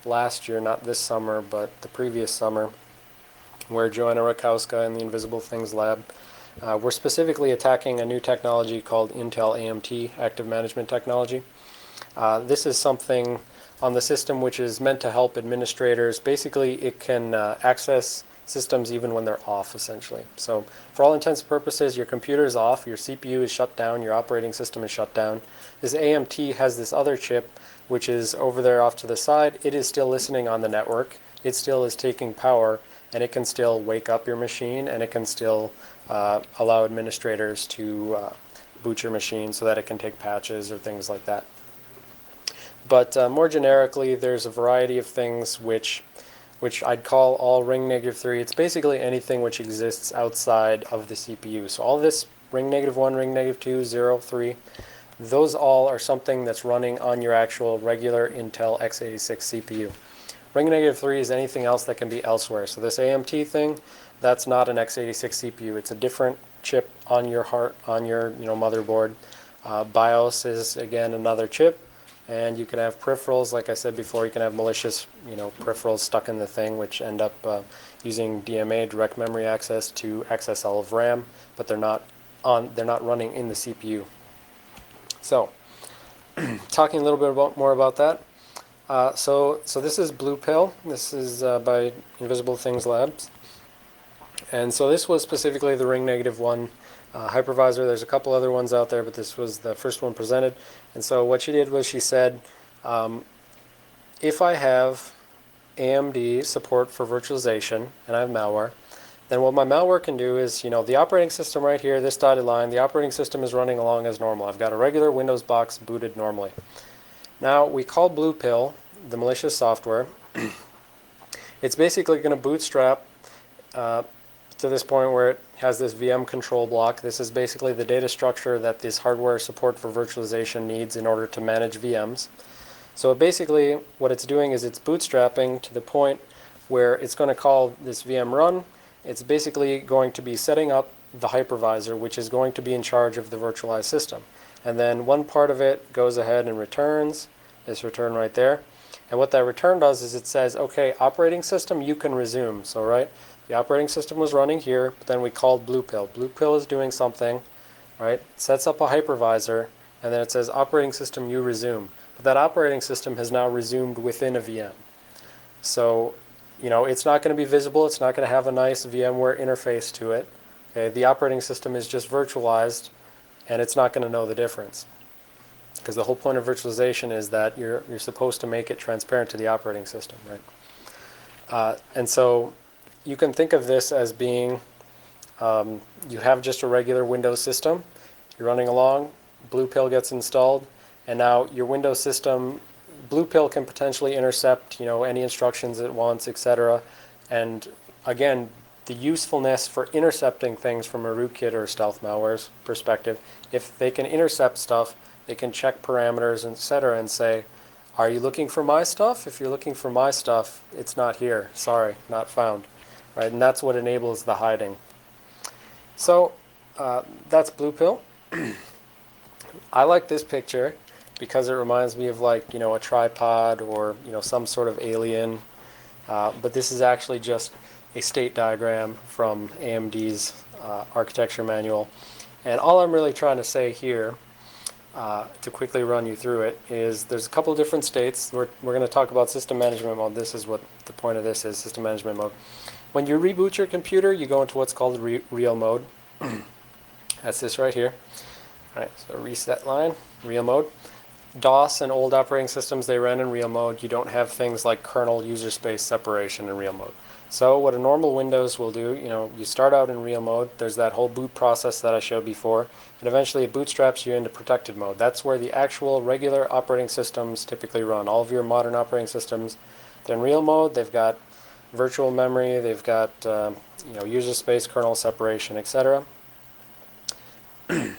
last year, not this summer, but the previous summer, where Joanna Rakowska and the Invisible Things Lab were specifically attacking a new technology called Intel AMT, Active Management Technology. This is something on the system which is meant to help administrators. Basically, it can access systems even when they're off, essentially. So for all intents and purposes, your computer is off, your CPU is shut down, your operating system is shut down. This AMT has this other chip, which is over there off to the side. It is still listening on the network. It still is taking power, and it can still wake up your machine, and it can still allow administrators to boot your machine so that it can take patches or things like that. But more generically, there's a variety of things which I'd call all ring -3. It's basically anything which exists outside of the CPU. So all this ring -1, ring -2, 0, 3, those all are something that's running on your actual regular Intel x86 CPU. Ring -3 is anything else that can be elsewhere. So this AMT thing, that's not an x86 CPU. It's a different chip on your motherboard. BIOS is again another chip. And you can have peripherals, like I said before, you can have malicious, peripherals stuck in the thing, which end up using DMA, direct memory access, to access all of RAM, but they're not running in the CPU. So, talking a little bit more about that. So this is Blue Pill. This is by Invisible Things Labs, and so this was specifically the ring -1 hypervisor. There's a couple other ones out there, but this was the first one presented. And so what she did was she said, if I have AMD support for virtualization and I have malware, then what my malware can do is, the operating system right here, this dotted line, the operating system is running along as normal. I've got a regular Windows box booted normally. Now, we call Blue Pill the malicious software. It's basically going to bootstrap to this point where it has this VM control block. This is basically the data structure that this hardware support for virtualization needs in order to manage VMs. So basically what it's doing is it's bootstrapping to the point where it's going to call this VM run. It's basically going to be setting up the hypervisor, which is going to be in charge of the virtualized system. And then one part of it goes ahead and returns this return right there. And what that return does is it says, okay, operating system, you can resume. So right, the operating system was running here, but then we called Blue Pill. Blue Pill is doing something, right? It sets up a hypervisor, and then it says, operating system, you resume. But that operating system has now resumed within a VM. So, it's not going to be visible. It's not going to have a nice VMware interface to it. Okay? The operating system is just virtualized, and it's not going to know the difference. Because the whole point of virtualization is that you're supposed to make it transparent to the operating system, right? And so you can think of this as being, you have just a regular Windows system, you're running along, Blue Pill gets installed, and now your Windows system, Blue Pill can potentially intercept, any instructions it wants, etc. And again, the usefulness for intercepting things from a rootkit or stealth malware's perspective, if they can intercept stuff, they can check parameters, etc., and say, are you looking for my stuff? If you're looking for my stuff, it's not here. Sorry, not found. Right? And that's what enables the hiding. So that's Blue Pill. I like this picture because it reminds me of a tripod or some sort of alien. But this is actually just a state diagram from AMD's architecture manual. And all I'm really trying to say here, to quickly run you through it, is there's a couple different states. We're going to talk about system management mode. This is what the point of this is, system management mode. When you reboot your computer, you go into what's called real mode. That's this right here. All right, so reset line, real mode. DOS and old operating systems, they ran in real mode. You don't have things like kernel user space separation in real mode. So what a normal Windows will do, you start out in real mode. There's that whole boot process that I showed before, and eventually it bootstraps you into protected mode. That's where the actual regular operating systems typically run. All of your modern operating systems, they're in real mode. They've got virtual memory. They've got user space, kernel separation, etc. I'm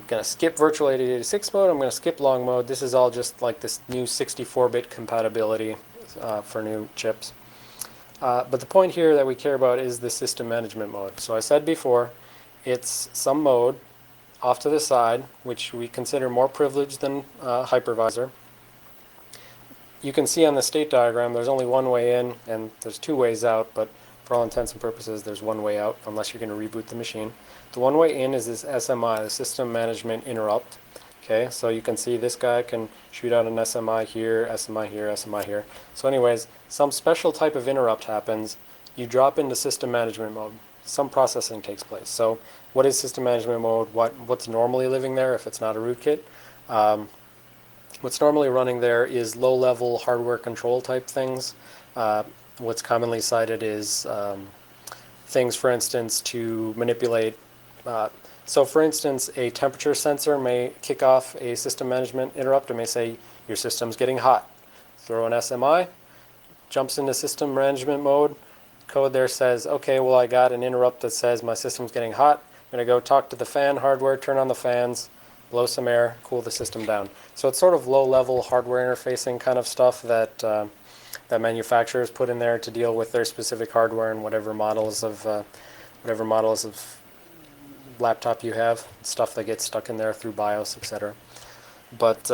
going to skip virtual 8086 mode. I'm going to skip long mode. This is all just like this new 64-bit compatibility for new chips. But the point here that we care about is the system management mode. So I said before, it's some mode off to the side, which we consider more privileged than hypervisor. You can see on the state diagram there's only one way in and there's two ways out, but for all intents and purposes there's one way out unless you're going to reboot the machine. The one way in is this SMI, the System Management Interrupt. Okay, so you can see this guy can shoot out an SMI here, SMI here, SMI here. So anyways, some special type of interrupt happens, you drop into system management mode. Some processing takes place. So what is system management mode? What's normally living there if it's not a rootkit? What's normally running there is low-level hardware control type things. What's commonly cited is things, for instance, to manipulate. So for instance, a temperature sensor may kick off a system management interrupt. It may say, your system's getting hot. Throw an SMI, jumps into system management mode. Code there says, okay, well, I got an interrupt that says my system's getting hot. I'm going to go talk to the fan hardware, turn on the fans, blow some air, cool the system down. So it's sort of low-level hardware interfacing kind of stuff that that manufacturers put in there to deal with their specific hardware and whatever models of laptop you have, stuff that gets stuck in there through BIOS, etc. But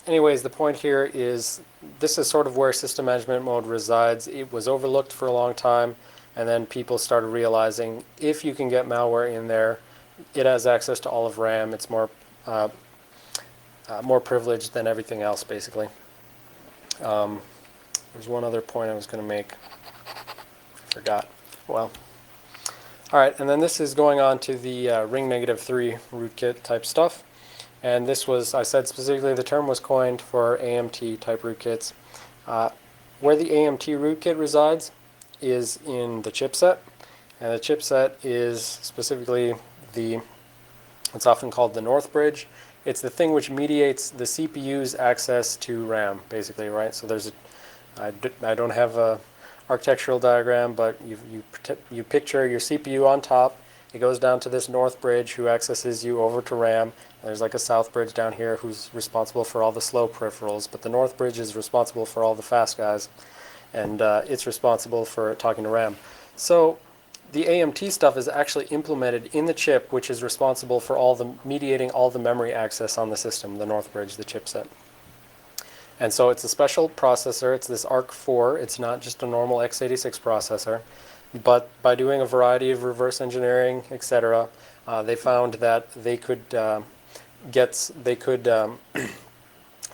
anyways, the point here is this is sort of where system management mode resides. It was overlooked for a long time, and then people started realizing if you can get malware in there, it has access to all of RAM. It's more privileged than everything else, basically. There's one other point I was going to make. I forgot. Well, all right, and then this is going on to the ring -3 rootkit type stuff. And this was, I said specifically, the term was coined for AMT type rootkits. Where the AMT rootkit resides is in the chipset, and the chipset is specifically it's often called the North Bridge. It's the thing which mediates the CPU's access to RAM, basically, right? So there's I don't have a architectural diagram, but you picture your CPU on top. It goes down to this North Bridge who accesses you over to RAM. There's like a South Bridge down here who's responsible for all the slow peripherals, but the North Bridge is responsible for all the fast guys, and it's responsible for talking to RAM. So the AMT stuff is actually implemented in the chip, which is responsible for mediating all the memory access on the system, the North Bridge, the chipset. And so it's a special processor. It's this ARC4. It's not just a normal x86 processor. But by doing a variety of reverse engineering, etc., they found that they could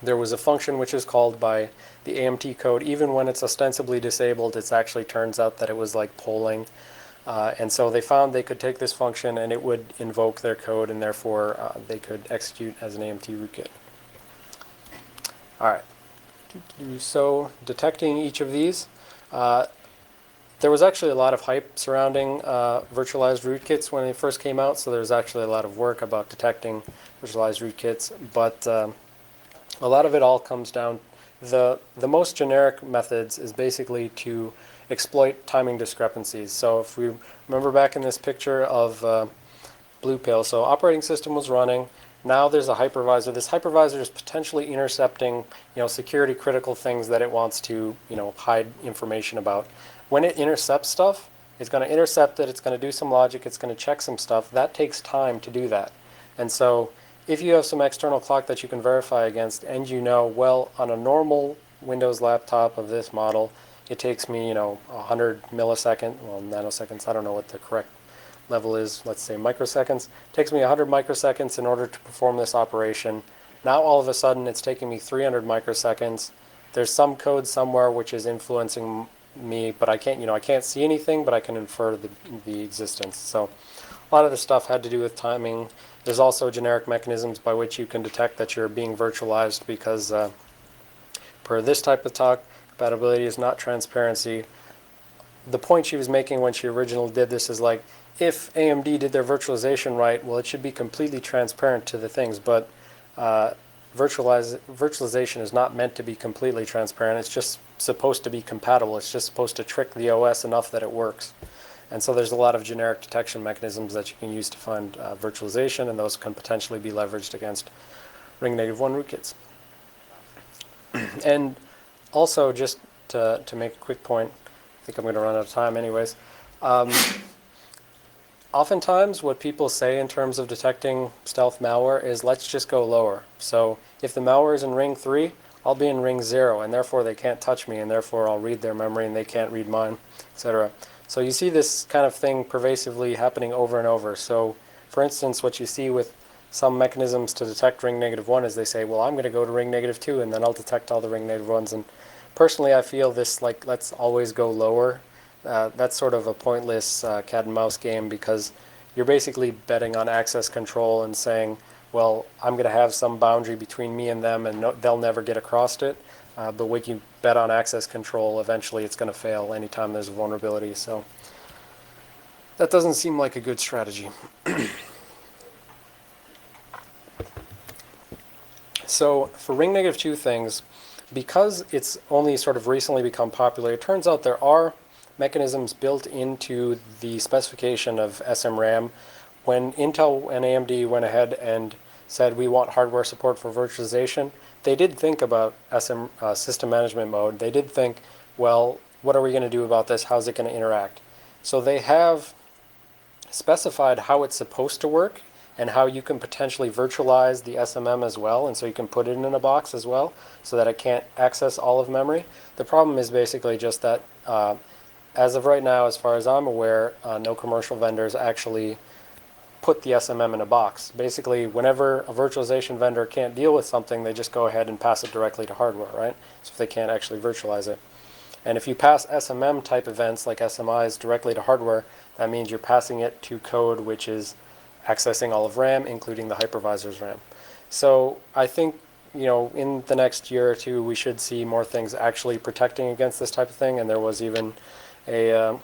there was a function which is called by the AMT code. Even when it's ostensibly disabled, it actually turns out that it was like polling. And so they found they could take this function and it would invoke their code, and therefore they could execute as an AMT rootkit. All right. So detecting each of these, there was actually a lot of hype surrounding virtualized rootkits when they first came out, so there's actually a lot of work about detecting virtualized rootkits, but a lot of it all comes down, the most generic methods is basically to exploit timing discrepancies. So if we remember back in this picture of Blue Pill, so operating system was running, now there's a hypervisor. This hypervisor is potentially intercepting, security critical things that it wants to, hide information about. When it intercepts stuff, it's going to intercept it, it's going to do some logic, it's going to check some stuff. That takes time to do that. And so if you have some external clock that you can verify against, and well, on a normal Windows laptop of this model, it takes me, 100 milliseconds, well, nanoseconds, I don't know what the correct level is, let's say microseconds. It takes me 100 microseconds in order to perform this operation. Now all of a sudden it's taking me 300 microseconds. There's some code somewhere which is influencing me, but I can't see anything, but I can infer the existence. So a lot of this stuff had to do with timing. There's also generic mechanisms by which you can detect that you're being virtualized, because per this type of talk, compatibility is not transparency. The point she was making when she originally did this is like, if AMD did their virtualization right, well, it should be completely transparent to the things, but virtualization is not meant to be completely transparent. It's just supposed to be compatible. It's just supposed to trick the OS enough that it works. And so there's a lot of generic detection mechanisms that you can use to find virtualization, and those can potentially be leveraged against ring -1 rootkits. And also, just to make a quick point, I think I'm going to run out of time anyways. Oftentimes what people say in terms of detecting stealth malware is, let's just go lower. So if the malware is in ring 3, I'll be in ring 0, and therefore they can't touch me, and therefore I'll read their memory and they can't read mine, etc. So you see this kind of thing pervasively happening over and over. So for instance, what you see with some mechanisms to detect ring -1 is they say, well, I'm going to go to ring -2 and then I'll detect all the ring -1s. And personally I feel this, like, let's always go lower that's sort of a pointless cat and mouse game, because you're basically betting on access control and saying, well, I'm going to have some boundary between me and them, and they'll never get across it. But when you bet on access control, eventually it's going to fail anytime there's a vulnerability. So that doesn't seem like a good strategy. So for ring negative 2 things, because it's only sort of recently become popular, it turns out there are mechanisms built into the specification of SMRAM. When Intel and AMD went ahead and said we want hardware support for virtualization, they did think about system management mode. They did think, well, what are we going to do about this? How's it going to interact? So they have specified how it's supposed to work and how you can potentially virtualize the SMM as well, and so you can put it in a box as well so that it can't access all of memory. The problem is basically just that as of right now, as far as I'm aware, no commercial vendors actually put the SMM in a box. Basically, whenever a virtualization vendor can't deal with something, they just go ahead and pass it directly to hardware, right? So if they can't actually virtualize it. And if you pass SMM type events like SMIs directly to hardware, that means you're passing it to code which is accessing all of RAM, including the hypervisor's RAM. So I think, in the next year or two, we should see more things actually protecting against this type of thing. And there was even a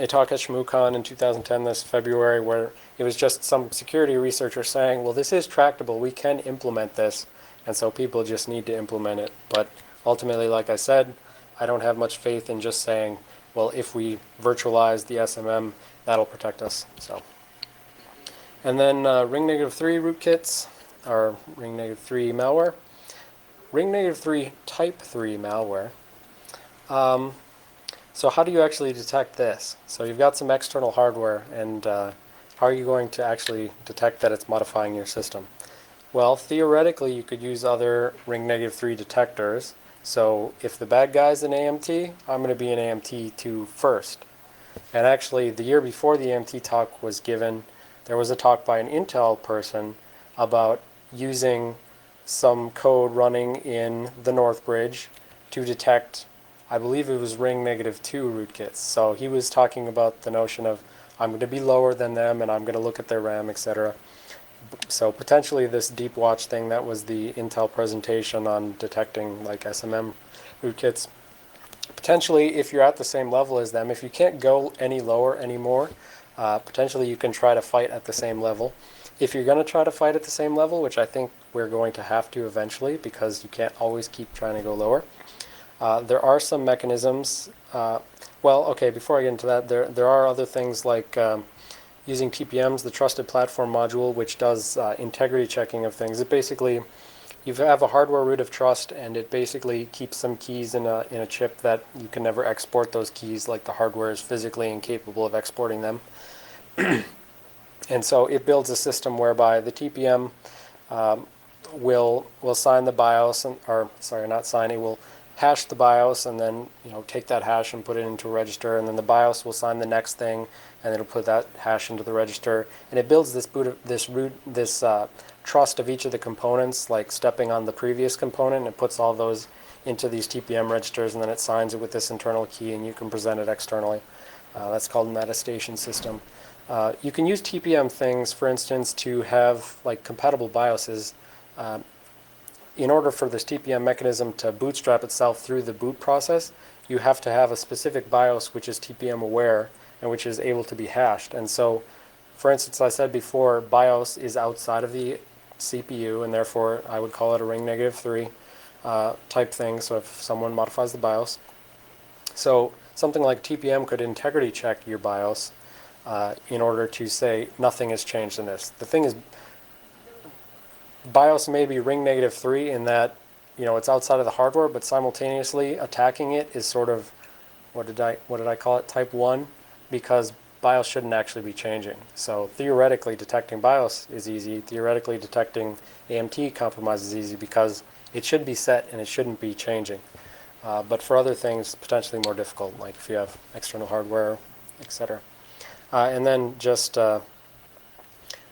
talk at ShmooCon in 2010 this February where it was just some security researcher saying, well, this is tractable, we can implement this, and so people just need to implement it. But ultimately, like I said, I don't have much faith in just saying, well, if we virtualize the SMM, that'll protect us. So, and then ring negative 3 rootkits, or ring negative 3 malware. Ring negative 3 type 3 malware. So how do you actually detect this? So you've got some external hardware, and how are you going to actually detect that it's modifying your system? Well, theoretically, you could use other ring negative 3 detectors. So if the bad guy's an AMT, I'm going to be an AMT 2 first. And actually, the year before the AMT talk was given, there was a talk by an Intel person about using some code running in the North Bridge to detect, I believe it was ring negative 2 rootkits. So he was talking about the notion of, I'm going to be lower than them and I'm going to look at their RAM, etc. So potentially this deep watch thing, that was the Intel presentation on detecting like SMM rootkits. Potentially, if you're at the same level as them, if you can't go any lower anymore, potentially you can try to fight at the same level. If you're going to try to fight at the same level, which I think we're going to have to eventually, because you can't always keep trying to go lower, there are some mechanisms. Well, okay, before I get into that, there are other things like using TPMs, the Trusted Platform Module, which does integrity checking of things. It basically, you have a hardware root of trust, and it basically keeps some keys in a chip that you can never export those keys, like the hardware is physically incapable of exporting them. And so it builds a system whereby the TPM will sign the BIOS, or sorry, not sign, it will hash the BIOS and then take that hash and put it into a register, and then the BIOS will sign the next thing and it'll put that hash into the register, and it builds this trust of each of the components, like stepping on the previous component, and it puts all those into these TPM registers, and then it signs it with this internal key, and you can present it externally. That's called an attestation system. You can use TPM things, for instance, to have like compatible BIOSes. In order for this TPM mechanism to bootstrap itself through the boot process, you have to have a specific BIOS which is TPM aware and which is able to be hashed. And so, for instance, I said before, BIOS is outside of the CPU, and therefore I would call it a ring negative 3 type thing, so if someone modifies the BIOS. So something like TPM could integrity check your BIOS in order to say nothing has changed in this. The thing is, BIOS may be ring negative 3 in that it's outside of the hardware, but simultaneously attacking it is sort of, what did I call it, type 1, because BIOS shouldn't actually be changing. So theoretically detecting BIOS is easy. Theoretically detecting AMT compromise is easy because it should be set and it shouldn't be changing. But for other things, potentially more difficult, like if you have external hardware, etc. And then just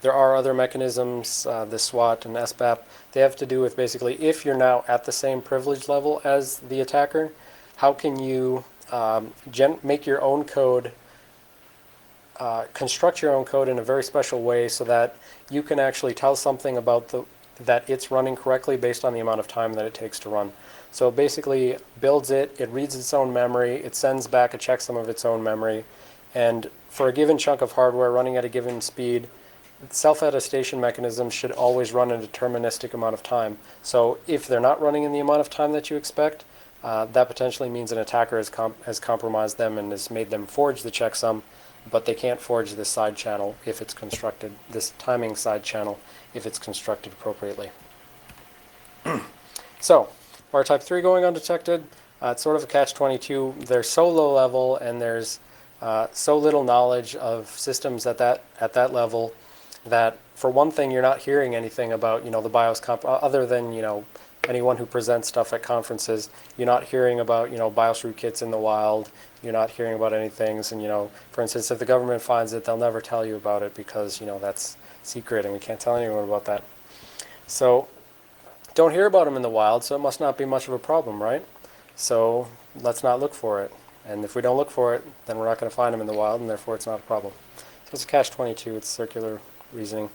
there are other mechanisms, the SWAT and SBAP. They have to do with basically if you're now at the same privilege level as the attacker, how can you make your own code, construct your own code in a very special way so that you can actually tell something about that it's running correctly based on the amount of time that it takes to run. So it basically builds it reads its own memory, it sends back a checksum of its own memory, and for a given chunk of hardware running at a given speed, self-attestation mechanisms should always run a deterministic amount of time. So if they're not running in the amount of time that you expect, that potentially means an attacker has compromised them and has made them forge the checksum, but they can't forge this side channel if it's constructed, this timing side channel, if it's constructed appropriately. So, bar type 3 going undetected, it's sort of a catch-22. They're so low level and there's so little knowledge of systems at that level that, for one thing, you're not hearing anything about, the BIOS other than, anyone who presents stuff at conferences. You're not hearing about, BIOS rootkits in the wild. You're not hearing about any things. And, for instance, if the government finds it, they'll never tell you about it because, that's secret and we can't tell anyone about that. So don't hear about them in the wild, so it must not be much of a problem, right? So let's not look for it. And if we don't look for it, then we're not going to find them in the wild, and therefore it's not a problem. So it's a catch-22. It's circular reasoning.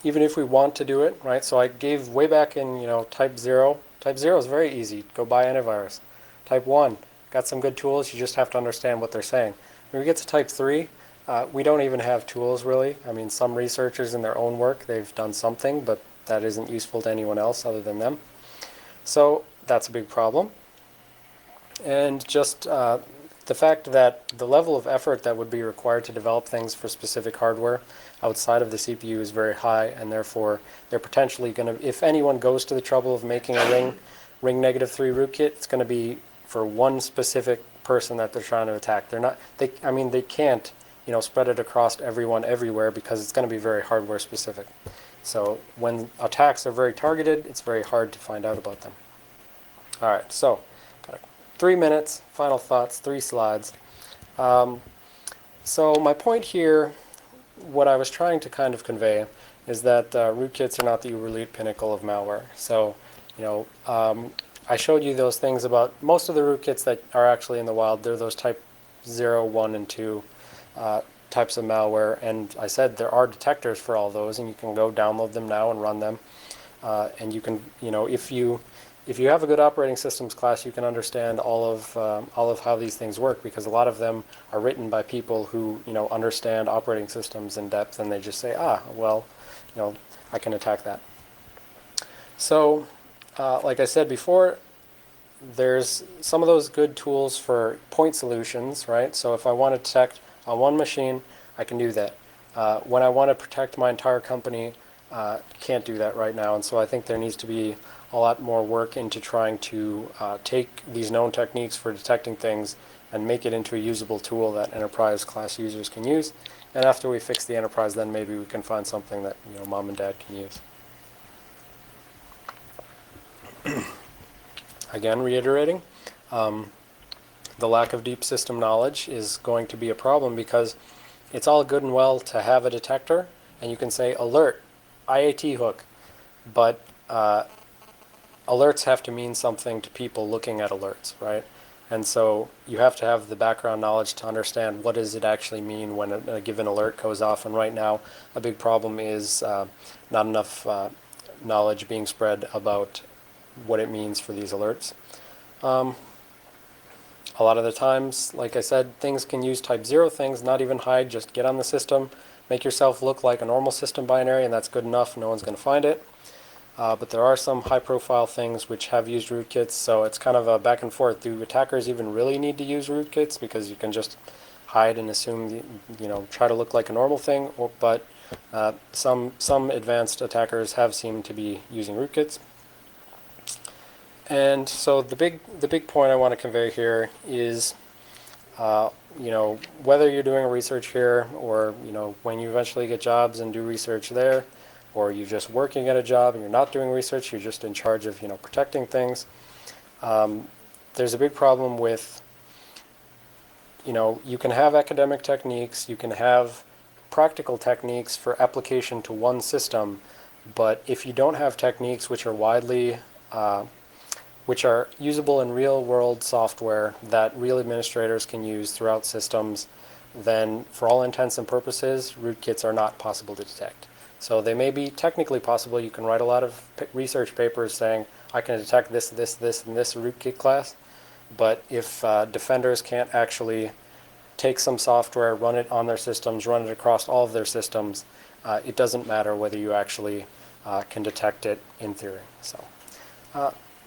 Even if we want to do it, right? So I gave way back in, type 0. Type 0 is very easy. Go buy antivirus. Type 1, got some good tools. You just have to understand what they're saying. When we get to type 3, we don't even have tools, really. I mean, some researchers in their own work, they've done something, but that isn't useful to anyone else other than them. So that's a big problem. And just the fact that the level of effort that would be required to develop things for specific hardware outside of the CPU is very high, and therefore they're potentially going to, if anyone goes to the trouble of making a ring -3 rootkit, it's going to be for one specific person that they're trying to attack. They can't, spread it across everyone everywhere because it's going to be very hardware specific. So when attacks are very targeted, it's very hard to find out about them. All right, so 3 minutes, final thoughts, 3 slides. So my point here, what I was trying to kind of convey, is that rootkits are not the uber-elite pinnacle of malware. So, I showed you those things about most of the rootkits that are actually in the wild. They're those type 0, 1, and 2 types of malware. And I said there are detectors for all those, and you can go download them now and run them. And you can, if you have a good operating systems class, you can understand all of how these things work, because a lot of them are written by people who understand operating systems in depth, and they just say, well, I can attack that. So, like I said before, there's some of those good tools for point solutions, right? So if I want to detect on one machine, I can do that. When I want to protect my entire company, can't do that right now, and so I think there needs to be a lot more work into trying to take these known techniques for detecting things and make it into a usable tool that enterprise class users can use. And after we fix the enterprise, then maybe we can find something that mom and dad can use. Again, reiterating, the lack of deep system knowledge is going to be a problem, because it's all good and well to have a detector and you can say alert, IAT hook, but alerts have to mean something to people looking at alerts, right? And so you have to have the background knowledge to understand what does it actually mean when a given alert goes off. And right now, a big problem is not enough knowledge being spread about what it means for these alerts. A lot of the times, like I said, things can use type 0 things, not even hide, just get on the system, make yourself look like a normal system binary, and that's good enough. No one's going to find it. But there are some high-profile things which have used rootkits, so it's kind of a back and forth. Do attackers even really need to use rootkits? Because you can just hide and assume, try to look like a normal thing. But some advanced attackers have seemed to be using rootkits. And so the big point I want to convey here is, whether you're doing research here or when you eventually get jobs and do research there, or you're just working at a job and you're not doing research, you're just in charge of protecting things. There's a big problem with you can have academic techniques, you can have practical techniques for application to one system, but if you don't have techniques which are widely which are usable in real-world software that real administrators can use throughout systems, then for all intents and purposes, rootkits are not possible to detect. So they may be technically possible. You can write a lot of research papers saying, I can detect this, this, this, and this rootkit class. But if defenders can't actually take some software, run it on their systems, run it across all of their systems, it doesn't matter whether you actually can detect it in theory. So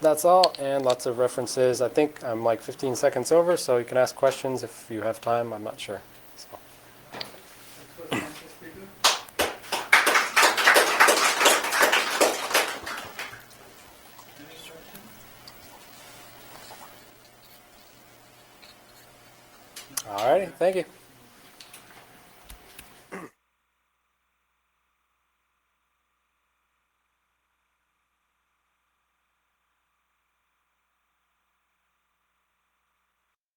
that's all, and lots of references. I think I'm like 15 seconds over, so you can ask questions if you have time. I'm not sure. So. All righty, thank you.